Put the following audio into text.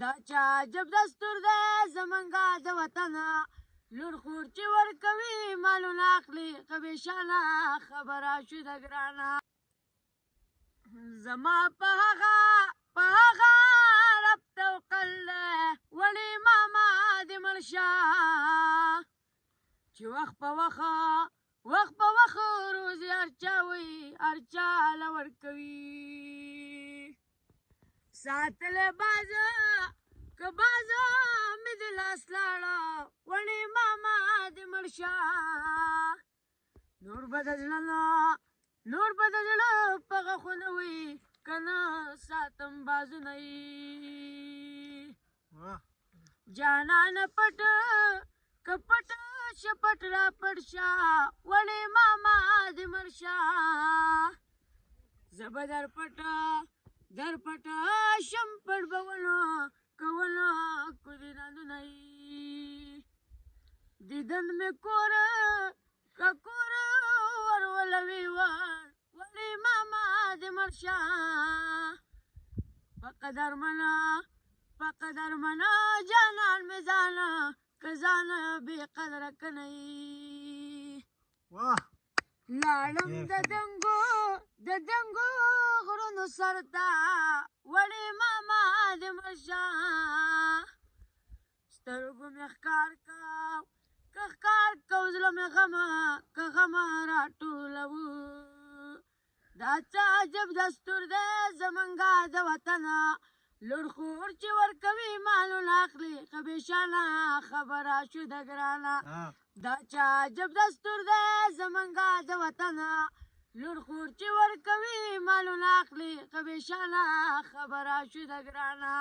دا چا عجب دستور دی زمونږه د وطن لور خور چې ورکوي مالونه اخلي قبیشانه خبره شوه ګرانه زما په هغه رب توکل وړې ماما دې مړ شه چې وخت په وخت روزي هر چا وي هر چا له ورکوي ساتلی بازه که بازه مې د لاس لاړه وړې ماما دې مړ شه نور به د زړه په غاښونه وي که نه ساتم بازونه یې جانانه پټ که پټ شه پټ را پټ شه وړې ماما دې مړ شه زه به در پټه شم پټ به ونه کودي نندونه یې دیدن مې کور ورولوي وړې ماما دې مړ شه په قدر منه جانان مې ځانه که ځانه بې قدره کنه یې لاړم د دنګو غرونو سر ته وړې ماما دې مړ شه سترګو مې ښکار کو زړه مې غمه راټولوو دا څه عجب دستور دی زمونږه د وطن لور خور چې ورکوي مالونه اخلي قبیشانه خبره شوه ګرانه دا چا عجب دستور دی زمونږه د وطن لور خور چې ورکوي مالونه اخلي قبیشانه خبره شوه ګرانه